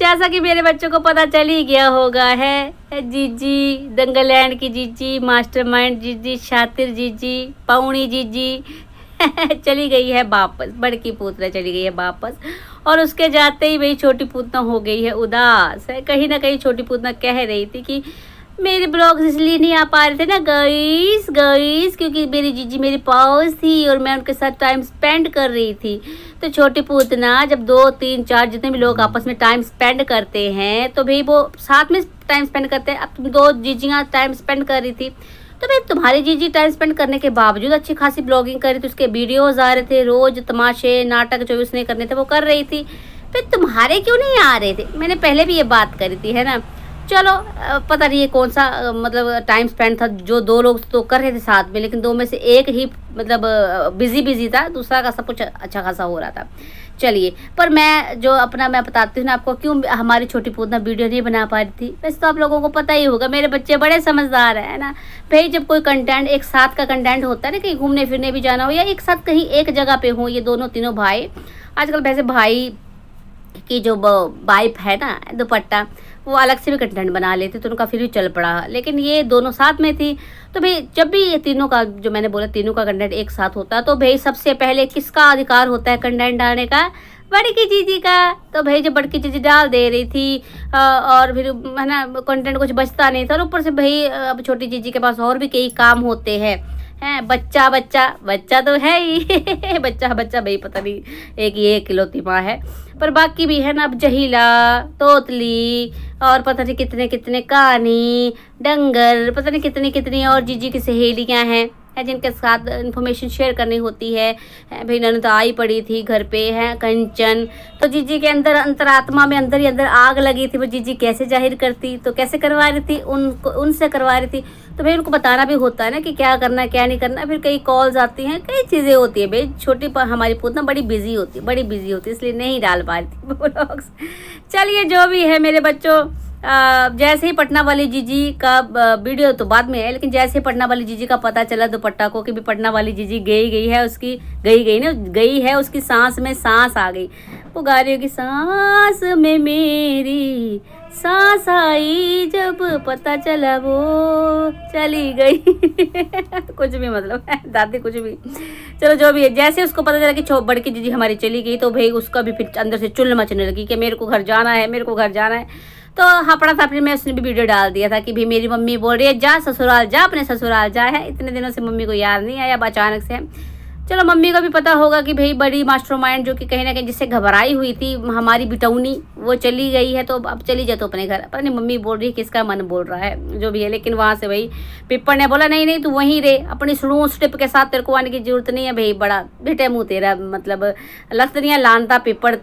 जैसा कि मेरे बच्चों को पता चल ही गया होगा है, जीजी दंगलैंड की जीजी, मास्टरमाइंड जीजी, शातिर जीजी, पौनी जीजी चली गई है वापस। बड़की पूतना चली गई है वापस और उसके जाते ही वही छोटी पूतना हो गई है उदास है। कहीं ना कहीं छोटी पूतना कह रही थी कि मेरे ब्लॉग्स इसलिए नहीं आ पा रहे थे ना गाइस क्योंकि मेरी जीजी मेरे पास थी और मैं उनके साथ टाइम स्पेंड कर रही थी। तो छोटी पूतना जब 2 3 4 जितने भी लोग आपस में टाइम स्पेंड करते हैं तो भाई वो साथ में टाइम स्पेंड करते हैं। अब तुम 2 जीजियाँ टाइम स्पेंड कर रही थी तो भाई तुम्हारी जीजी टाइम स्पेंड करने के बावजूद अच्छी खासी ब्लॉगिंग कर रही थी, उसके वीडियोज आ रहे थे, रोज तमाशे नाटक जो भी उसने करने थे वो कर रही थी। फिर तुम्हारे क्यों नहीं आ रहे थे? मैंने पहले भी ये बात करी थी है ना। चलो पता नहीं ये कौन सा मतलब टाइम स्पेंड था, जो 2 लोग तो कर रहे थे साथ में, लेकिन 2 में से एक ही मतलब बिजी था, दूसरा का सब कुछ अच्छा खासा हो रहा था। चलिए, पर मैं बताती हूँ ना आपको क्यों हमारी छोटी पूतना वीडियो नहीं बना पा रही थी। वैसे तो आप लोगों को पता ही होगा, मेरे बच्चे बड़े समझदार है ना भाई। जब कोई कंटेंट एक साथ का कंटेंट होता है ना, कहीं घूमने फिरने भी जाना हो या एक साथ कहीं एक जगह पे हो, ये दोनों तीनों भाई, आजकल वैसे भाई की जो वाइफ है ना दुपट्टा, वो अलग से भी कंटेंट बना लेते तो उनका फिर भी चल पड़ा, लेकिन ये दोनों साथ में थी। तो भाई जब भी ये तीनों का, जो मैंने बोला तीनों का कंटेंट एक साथ होता है तो भाई सबसे पहले किसका अधिकार होता है कंटेंट डालने का? बड़की जीजी का। तो भाई जब बड़की जीजी डाल दे रही थी और फिर है ना कंटेंट कुछ बचता नहीं था, और ऊपर से भाई अब छोटी जीजी के पास और भी कई काम होते हैं बच्चा तो है ही बच्चा भाई पता नहीं एक ये इकलौती माँ है, पर बाकी भी है ना अब जहीला, तोतली और पता नहीं कितने कितने कहानी, डंगर, पता नहीं कितनी कितनी और जीजी की सहेलियाँ हैं जिनके साथ इन्फॉर्मेशन शेयर करनी होती है। भाई ननद आई पड़ी थी घर पे है कंचन, तो जीजी के अंदर अंतरात्मा में अंदर ही अंदर आग लगी थी। वो जीजी कैसे जाहिर करती, तो कैसे करवा रही थी, उनसे करवा रही थी। तो भाई उनको बताना भी होता है ना कि क्या करना है क्या नहीं करना। फिर कई कॉल्स आती हैं, कई चीज़ें होती है। भाई छोटी हमारी पूतना बड़ी बिजी होती है, इसलिए नहीं डाल पा रही थी ब्लॉग्स। चलिए जो भी है मेरे बच्चों, जैसे ही पटना वाली जीजी का वीडियो तो बाद में है, लेकिन जैसे ही पटना वाली जीजी का पता चला दुपट्टा को कि भी पटना वाली जीजी गई है उसकी सांस में सांस आ गई। वो गा रही होगी, सांस में मेरी सांस आई जब पता चला वो चली गई कुछ भी मतलब दादी कुछ भी। चलो जो भी है, जैसे उसको पता चला कि बड़की जीजी हमारी चली गई तो भाई उसका भी फिर अंदर से चुल मचने लगी कि मेरे को घर जाना है। तो हपड़ा थापड़ी में उसने भी वीडियो डाल दिया था कि भाई मेरी मम्मी बोल रही है जा ससुराल जा, अपने ससुराल जा है। इतने दिनों से मम्मी को याद नहीं आया, अब अचानक से। चलो मम्मी को भी पता होगा कि भाई बड़ी मास्टरमाइंड जो कि कहीं ना कहीं जिससे घबराई हुई थी हमारी बिटौनी, वो चली गई है, तो अब चली जा तो अपने घर। पता नहीं मम्मी बोल रही है किसका मन बोल रहा है जो भी है, लेकिन वहाँ से भाई पिप्पड़ ने बोला नहीं तू वहीं रहे, अपनी स्लूस टिप के साथ तेरे को आने की जरूरत नहीं है। भाई बड़ा बेटे मुँह तेरा, मतलब लस्तनिया लानता पिप्पड़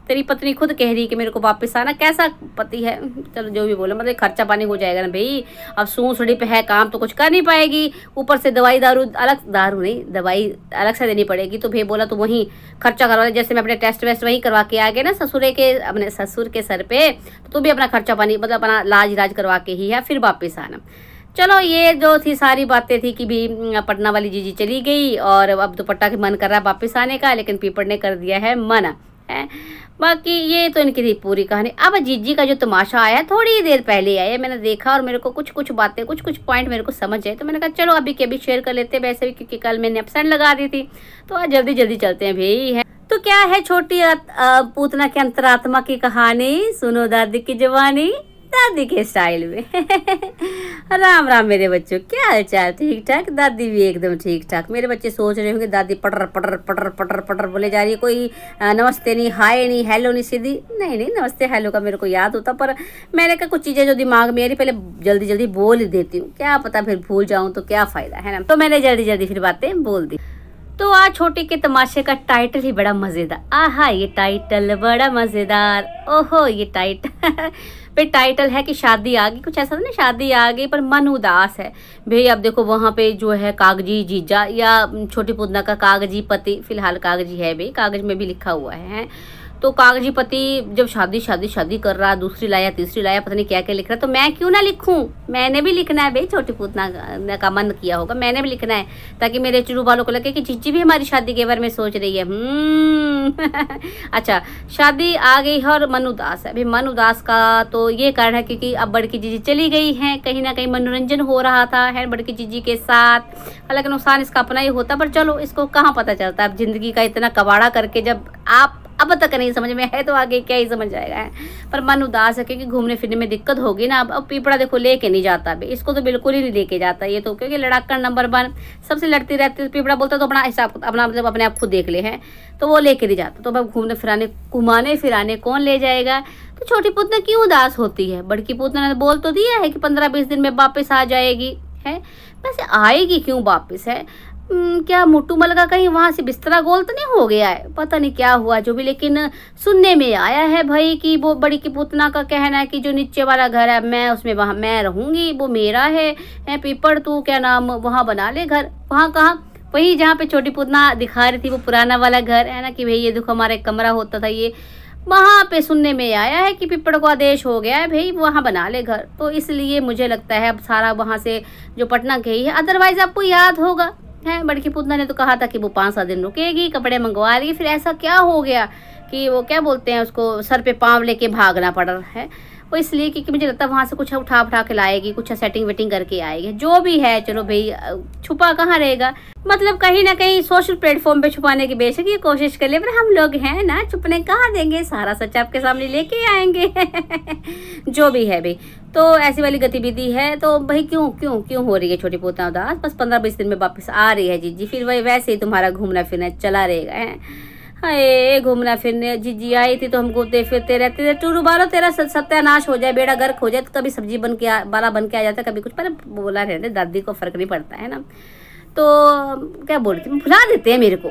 तेरी पत्नी खुद कह रही कि मेरे को वापस आना। कैसा पति है? चलो जो भी बोले, मतलब खर्चा पानी हो जाएगा ना भाई। अब सूसड़ी पे है, काम तो कुछ कर नहीं पाएगी, ऊपर से दवाई अलग से देनी पड़ेगी। तो भाई बोला तो वहीं खर्चा करवा ले, जैसे मैं अपने टेस्ट वेस्ट वहीं करवा के आ गए ना अपने ससुर के सर पे, तो तू भी अपना खर्चा पानी मतलब अपना इलाज करवा के ही है फिर वापस आना। चलो ये जो थी सारी बातें थी कि भी पटना वाली जीजी चली गई और अब दुपट्टा के मन कर रहा है वापस आने का, लेकिन पीपड़ ने कर दिया है मना है। बाकी ये तो इनकी थी पूरी कहानी। अब जीजी का जो तमाशा आया थोड़ी देर पहले आया, मैंने देखा और मेरे को कुछ बातें कुछ पॉइंट मेरे को समझ आए, तो मैंने कहा चलो अभी के अभी शेयर कर लेते हैं। वैसे भी क्योंकि कल मैंने एब्सेंट लगा दी थी, तो आज जल्दी चलते हैं भाई है। तो क्या है छोटी पूतना की अंतरात्मा की कहानी, सुनो दादी की जवानी दादी के स्टाइल में राम राम मेरे बच्चों, क्या हाल चाल? ठीक ठाक? दादी भी एकदम ठीक ठाक। मेरे बच्चे सोच रहे होंगे दादी पटर पटर पटर पटर पटर बोले जा रही है, कोई नमस्ते नहीं, हाय नहीं, हेलो नहीं, सीधी नहीं नमस्ते हेलो का मेरे को याद होता, पर मैंने कहा कुछ चीज़ें जो दिमाग में आ रही पहले जल्दी बोल ही देती हूँ, क्या पता फिर भूल जाऊँ तो क्या फ़ायदा है ना। तो मैंने जल्दी फिर बातें बोल दी। तो आज छोटी के तमाशे का टाइटल ही बड़ा मज़ेदार। आहा ये टाइटल बड़ा मज़ेदार, ओहो ये टाइटल है कि शादी आ गई, कुछ ऐसा था ना, शादी आ गई पर मन उदास है भाई। अब देखो वहाँ पे जो है कागजी जीजा या छोटी पूतना का कागजी पति, फिलहाल कागजी है भाई, कागज में भी लिखा हुआ है। तो कागजी पति जब शादी शादी शादी कर रहा, दूसरी लाया तीसरी लाया, पता नहीं क्या क्या लिख रहा, तो मैं क्यों ना लिखूं, मैंने भी लिखना है भाई। छोटी पूतना का मन किया होगा, मैंने भी लिखना है, ताकि मेरे चुरू वालों को लगे कि जीजी भी हमारी शादी के बारे में सोच रही है। अच्छा, शादी आ गई है और मन उदास है। अभी मन उदास का तो ये कारण है क्योंकि अब बड़की जीजी चली गई है, कहीं ना कहीं मनोरंजन हो रहा था है बड़की जीजी के साथ। हालांकि नुकसान इसका अपना ही होता, पर चलो इसको कहाँ पता चलता है। अब जिंदगी का इतना कबाड़ा करके जब आप अब तक नहीं समझ में है तो आगे क्या ही समझ जाएगा है। पर मन उदास है क्योंकि घूमने फिरने में दिक्कत होगी ना। अब पीपड़ा देखो लेके नहीं जाता भाई, इसको तो बिल्कुल ही नहीं लेके जाता ये तो, क्योंकि लड़ाकड़ नंबर 1 सबसे लड़ती रहती है। पीपड़ा बोलता तो अपना हिसाब अपना मतलब अपने आप खुद देख ले है, तो वो लेके नहीं जाता। तो अब घूमने फिराने घुमाने फिराने कौन ले जाएगा। तो छोटी पूतना क्यों उदास होती है। बड़की पूतना ने बोल तो दिया है कि 15-20 दिन में वापस आ जाएगी है, वैसे आएगी क्यों वापस है। क्या मोटू मलका कहीं वहां से बिस्तरा गोल तो नहीं हो गया है, पता नहीं क्या हुआ जो भी। लेकिन सुनने में आया है भाई कि वो बड़ी की पूतना का कहना है कि जो नीचे वाला घर है मैं उसमें वहां मैं रहूंगी, वो मेरा है पीपड़ तू क्या नाम वहां बना ले घर। वहां कहाँ, वही जहाँ पे छोटी पूतना दिखा रही थी वो पुराना वाला घर है ना, कि भाई ये देखो हमारा एक कमरा होता था ये, वहां पे सुनने में आया है कि पीपड़ को आदेश हो गया है भाई वहां बना ले घर। तो इसलिए मुझे लगता है अब सारा वहां से जो पटना गई है। अदरवाइज आपको याद होगा है बड़की पूतना ने तो कहा था कि वो 5-7 दिन रुकेगी, कपड़े मंगवा लेगी। फिर ऐसा क्या हो गया कि वो क्या बोलते हैं उसको, सर पे पाँव लेके भागना पड़ रहा है। वो इसलिए क्योंकि मुझे लगता है वहाँ से कुछ उठा के लाएगी, कुछ सेटिंग वेटिंग करके आएगी। जो भी है चलो भाई, छुपा कहाँ रहेगा, मतलब कहीं ना कहीं सोशल प्लेटफॉर्म पे छुपाने की बेशक ये कोशिश कर ले, पर हम लोग हैं ना, छुपने कहाँ देंगे, सारा सच आपके सामने लेके आएंगे। जो भी है भाई, तो ऐसी वाली गतिविधि है। तो भाई क्यों क्यों क्यों हो रही है छोटी पूतना उदास। बस 15-20 दिन में वापस आ रही है जीजी, फिर वही वैसे ही तुम्हारा घूमना फिरना चला रहेगा है। हाय घूमना फिरने जीजी आई थी तो हम घूमते फिरते रहते थे। टूरू बालो तेरा सत्यानाश हो जाए, बेड़ा गर्क हो जाए, तो कभी सब्जी बन के बाला बन के आ जाता है, कभी कुछ। पर बोला रहते दादी को फर्क नहीं पड़ता है ना। तो क्या बोलती भुला देते हैं मेरे को।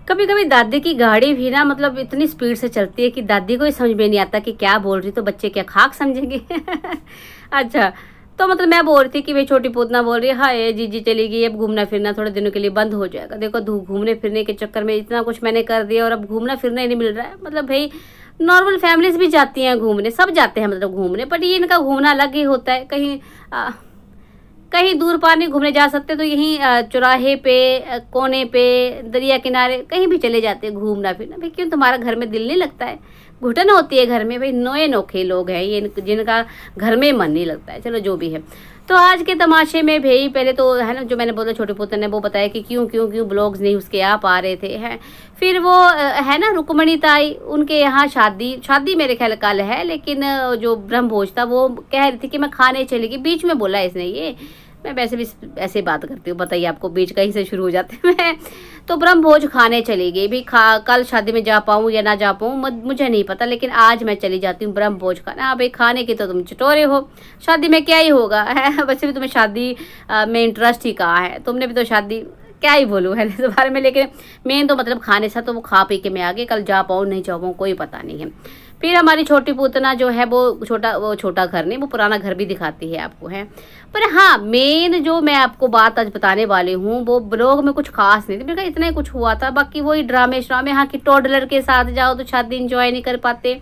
कभी कभी दादी की गाड़ी भी ना मतलब इतनी स्पीड से चलती है कि दादी को ही समझ में नहीं आता कि क्या बोल रही, तो बच्चे क्या खाक समझेंगे। अच्छा, तो मतलब मैं बोल रही थी कि भाई छोटी पूतना बोल रही है हाय जीजी चली गई, अब घूमना फिरना थोड़े दिनों के लिए बंद हो जाएगा। देखो घूमने फिरने के चक्कर में इतना कुछ मैंने कर दिया और अब घूमना फिरना ही नहीं मिल रहा है। मतलब भाई नॉर्मल फैमिलीज भी जाती हैं घूमने, सब जाते हैं मतलब घूमने, पर ये इनका घूमना अलग ही होता है। कहीं दूर पार नहीं घूमने जा सकते तो यहीं चौराहे पे, कोने पे, दरिया किनारे कहीं भी चले जाते हैं घूमना फिरना। भाई क्यों तुम्हारा घर में दिल नहीं लगता है, घुटन होती है घर में। भाई नए नोखे लोग हैं ये जिनका घर में मन नहीं लगता है। चलो जो भी है, तो आज के तमाशे में भाई पहले तो है ना जो मैंने बोला छोटे पुत्र ने वो बताया कि क्यों क्यों क्यों ब्लॉग्स नहीं उसके आप आ रहे थे हैं। फिर वो है ना रुक्मणी ताई, उनके यहाँ शादी मेरे ख्याल कल है, लेकिन जो ब्रह्म भोज था वो कह रही थी कि मैं खाने चलेगी। बीच में बोला इसने, ये मैं वैसे भी ऐसे बात करती हूँ, बताइए आपको बीच कहीं से शुरू हो जाते हैं। तो ब्रह्म भोज खाने चली गई भी। कल शादी में जा पाऊँ या ना जा पाऊँ मुझे नहीं पता, लेकिन आज मैं चली जाती हूँ ब्रह्म भोज खाना। हाँ भाई खाने की तो तुम चटोरे हो, शादी में क्या ही होगा है। वैसे भी तुम्हें शादी में इंटरेस्ट ही कहाँ है, तुमने भी तो शादी क्या ही बोलूँ है इस बारे में। लेकिन मेन तो मतलब खाने से तो वो खा पी के मैं आ गई, कल जा पाऊँ नहीं जा पाऊँ कोई पता नहीं है। फिर हमारी छोटी पूतना जो है वो छोटा घर नहीं, वो पुराना घर भी दिखाती है आपको है। पर हाँ मेन जो मैं आपको बात आज बताने वाली हूँ वो ब्लॉग में कुछ खास नहीं थी, मेरे इतना ही कुछ हुआ था। बाकी वही ड्रामे हाँ कि टोडलर के साथ जाओ तो शादी इंजॉय नहीं कर पाते,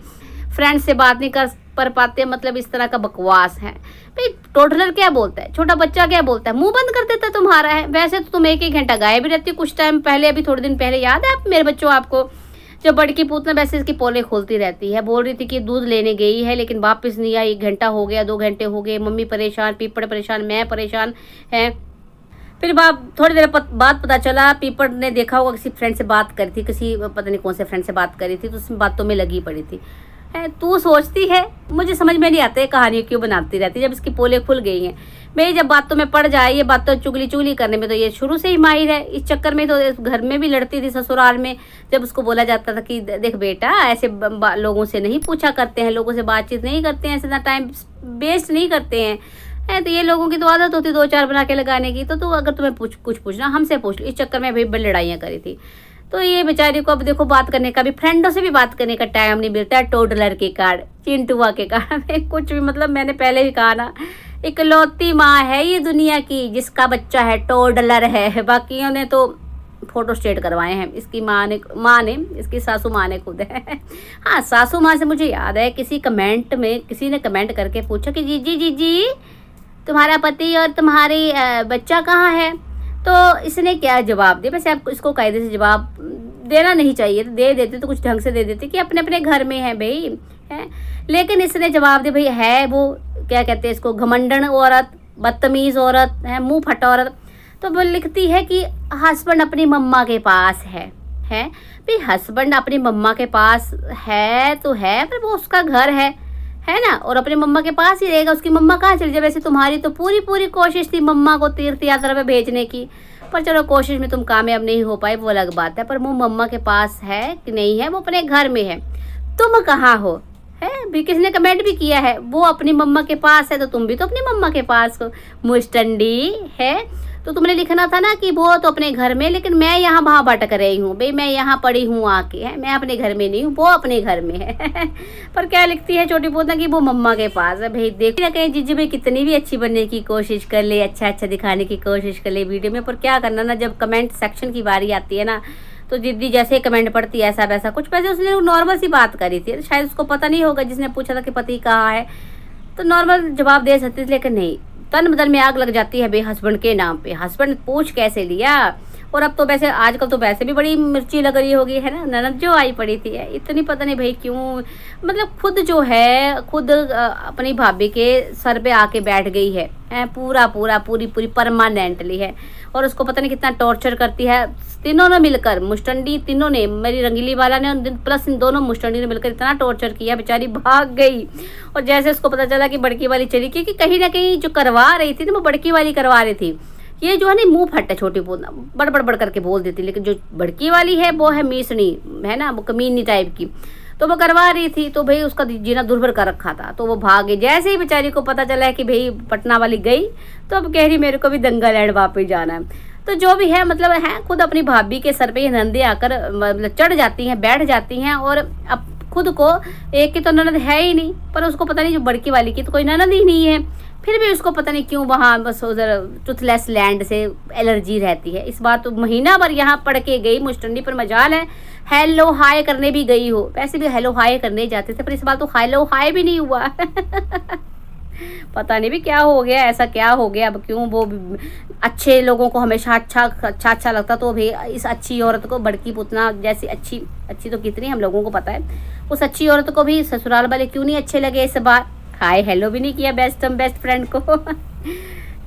फ्रेंड्स से बात नहीं कर पाते, मतलब इस तरह का बकवास है भाई। टोडलर क्या बोलता है, छोटा बच्चा क्या बोलता है, मुंह बंद कर देता तुम्हारा है। वैसे तो तुम 1-1 घंटा गायब भी रहती हो। कुछ टाइम पहले, अभी थोड़े दिन पहले याद है आप मेरे बच्चों आपको, जब बड़की पूतना वैसे इसकी पोले खोलती रहती है, बोल रही थी कि दूध लेने गई है लेकिन वापस नहीं आई। 1 घंटा हो गया, 2 घंटे हो गए, मम्मी परेशान, पीपड़ परेशान, मैं परेशान है। फिर थोड़ी देर बाद पता चला पीपड़ ने देखा होगा किसी फ्रेंड से बात करी थी, किसी पता नहीं कौन से फ्रेंड से बात करी थी, तो उसमें बातों में लगी पड़ी थी। तू सोचती है, मुझे समझ में नहीं आता है कहानी क्यों बनाती रहती है जब इसकी पोले खुल गई हैं। मेरी जब बातों में पड़ जाए, ये बातों चुगली करने में तो ये शुरू से ही माहिर है। इस चक्कर में तो घर में भी लड़ती थी ससुराल में, जब उसको बोला जाता था कि देख बेटा ऐसे लोगों से नहीं पूछा करते हैं, लोगों से बातचीत नहीं करते हैं, इतना टाइम वेस्ट नहीं करते हैं। तो ये लोगों की तो आदत होती 2-4 बना के लगाने की। तो अगर तुम्हें कुछ पूछना हमसे पूछ लो। इस चक्कर में भाई बड़ी लड़ाइयाँ करी थी। तो ये बेचारी को अब देखो बात करने का भी, फ्रेंडों से भी बात करने का टाइम नहीं मिलता है। टोडलर के कार्ड, चिंटुआ के कार्ड, कुछ भी मतलब मैंने पहले भी कहा ना, इकलौती माँ है ये दुनिया की जिसका बच्चा है टोडलर है। बाकियों ने तो फोटो स्टेट करवाए हैं इसकी माँ ने इसकी सासू माँ ने खुद है। हाँ, सासू माँ से मुझे याद है किसी ने कमेंट करके पूछा कि जीजी तुम्हारा पति और तुम्हारी बच्चा कहाँ है। तो इसने क्या जवाब दिया, वैसे आपको इसको कायदे से जवाब देना नहीं चाहिए, तो दे देते तो कुछ ढंग से दे देते कि अपने अपने घर में है भाई, है। लेकिन इसने जवाब दिया भाई है वो क्या कहते हैं इसको, घमंडन औरत, बदतमीज़ औरत है, मुंह फटा औरत। तो वो लिखती है कि हस्बैंड अपनी मम्मा के पास है भाई। हस्बैंड अपनी मम्मा के पास है तो है, पर वो उसका घर है ना, और अपनी मम्मा के पास ही रहेगा। उसकी मम्मा कहाँ चली जाए। वैसे तुम्हारी तो पूरी कोशिश थी मम्मा को तीर्थ यात्रा पे भेजने की, पर चलो कोशिश में तुम कामयाब नहीं हो पाए, वो अलग बात है। पर वो मम्मा के पास है कि नहीं है, वो अपने घर में है, तुम कहाँ हो, है भी। किसने कमेंट भी किया है वो अपनी मम्मा के पास है, तो तुम भी तो अपनी मम्मा के पास हो, मुस्टंडी है। तो तुमने लिखना था ना कि वो तो अपने घर में, लेकिन मैं यहाँ वहाँ भटक रही हूँ भाई, मैं यहाँ पड़ी हूँ आके, है, मैं अपने घर में नहीं हूँ, वो अपने घर में है। पर क्या लिखती है छोटी पोता कि वो मम्मा के पास है भाई। देखिए ना, कहीं जीजी भाई कितनी भी अच्छी बनने की कोशिश कर ले, अच्छा दिखाने की कोशिश कर ले वीडियो में, पर क्या करना ना, जब कमेंट सेक्शन की बारी आती है ना, तो जिद्दी जैसे कमेंट पढ़ती है ऐसा वैसा कुछ। वैसे उसने नॉर्मल सी बात करी थी, शायद उसको पता नहीं होगा, जिसने पूछा था कि पति कहाँ है, तो नॉर्मल जवाब दे सकती थी, लेकिन नहीं, तन बदन में आग लग जाती है बे हस्बैंड के नाम पे। हस्बैंड पूछ कैसे लिया। और अब तो वैसे आजकल तो वैसे भी बड़ी मिर्ची लग रही होगी, है ना, ननद जो आई पड़ी थी इतनी, पता नहीं भाई क्यों, मतलब खुद जो है खुद अपनी भाभी के सर पे आके बैठ गई है, पूरी परमानेंटली है। और उसको पता नहीं कितना टॉर्चर करती है। तीनों ने मिलकर, मुस्टंडी तीनों ने, मेरी रंगीली वाला ने प्लस इन दोनों मुस्टंडी ने मिलकर इतना टॉर्चर किया, बेचारी भाग गई। और जैसे उसको पता चला कि बड़की वाली चली, क्योंकि कहीं ना कहीं जो करवा रही थी ना वो बड़की वाली करवा रही थी। ये जो है ना मुंह फट है, छोटी पोता बड़ करके बोल देती, लेकिन जो बड़की वाली है वो है मीसनी, है ना, वो कमीनी टाइप की, तो वो करवा रही थी। तो भाई उसका जीना दुर्भर कर रखा था, तो वो भागे। जैसे ही बेचारी को पता चला है कि भाई पटना वाली गई, तो अब कह रही मेरे को भी दंगा लैंड वापस जाना है। तो जो भी है, मतलब है खुद अपनी भाभी के सर पे ये नंदे आकर मतलब चढ़ जाती हैं, बैठ जाती हैं। और अब खुद को, एक की तो ननद है ही नहीं, पर उसको पता नहीं जो बड़की वाली की तो कोई ननद ही नहीं है, फिर भी उसको पता नहीं क्यों वहाँ बस उधर टूथलेस लैंड से एलर्जी रहती है। इस बात तो महीना भर यहाँ पढ़ के गई मुस्टंडी, पर मजाल है हेलो हाय करने भी गई हो। वैसे भी हेलो हाय करने जाते थे, पर इस बार तो हेलो हाय भी नहीं हुआ। पता नहीं भी क्या हो गया, ऐसा क्या हो गया अब, क्यों वो अच्छे लोगों को हमेशा अच्छा लगता, तो भाई इस अच्छी औरत को, बड़की पुतना जैसी अच्छी तो कितनी हम लोगों को पता है, उस अच्छी औरत को भी ससुराल वाले क्यों नहीं अच्छे लगे इस बार। हाय हेलो भी नहीं किया बेस्ट फ्रेंड को।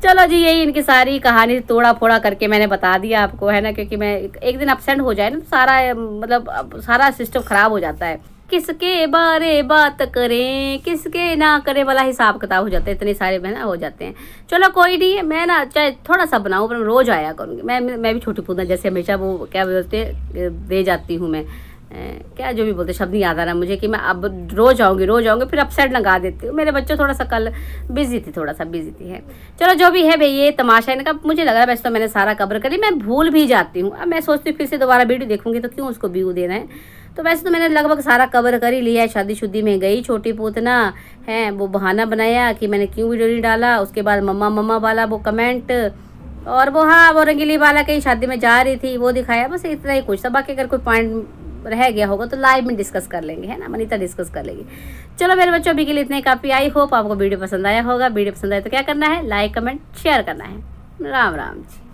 चलो जी, यही इनकी सारी कहानी तोड़ा फोड़ा करके मैंने बता दिया आपको, है ना, क्योंकि मैं एक दिन अपसेंट हो जाए ना तो सारा मतलब सारा सिस्टम खराब हो जाता है। किसके बारे बात करें, किसके ना करे वाला हिसाब किताब हो जाता है, इतने सारे ना हो जाते हैं। चलो कोई नहीं है, मैं ना चाहे थोड़ा सा बनाऊँ पर रोज आया करूँगी। मैं भी छोटी पूतना जैसे हमेशा वो क्या बोलते दे जाती हूँ मैं, क्या जो भी बोलते शब्द नहीं याद आ रहा मुझे, कि मैं अब रोज आऊँगी फिर अपसेट लगा देती हूँ। मेरे बच्चे थोड़ा सा कल बिजी थी है। चलो जो भी है भाई, ये तमाशा इनका मुझे लग रहा है, वैसे तो मैंने सारा कवर करी, मैं भूल भी जाती हूँ। अब मैं सोचती हूँ फिर से दोबारा वीडियो देखूँगी तो क्यों उसको व्यू देना है। तो वैसे तो मैंने लगभग सारा कवर कर ही लिया है। शादी में गई छोटी पूतना है, वो बहाना बनाया कि मैंने क्यों वीडियो नहीं डाला। उसके बाद मम्मा वाला वो कमेंट, और वो हाँ वो रंगीली वाला कहीं शादी में जा रही थी वो दिखाया, बस इतना ही कुछ। सब बाकी अगर कोई पॉइंट रह गया होगा तो लाइव में डिस्कस कर लेंगे, है ना, मनीता डिस्कस कर लेंगे। चलो मेरे बच्चों अभी के लिए इतने काफ़ी। आई होप आपको वीडियो पसंद आया होगा। वीडियो पसंद आया तो क्या करना है, लाइक कमेंट शेयर करना है। राम राम जी।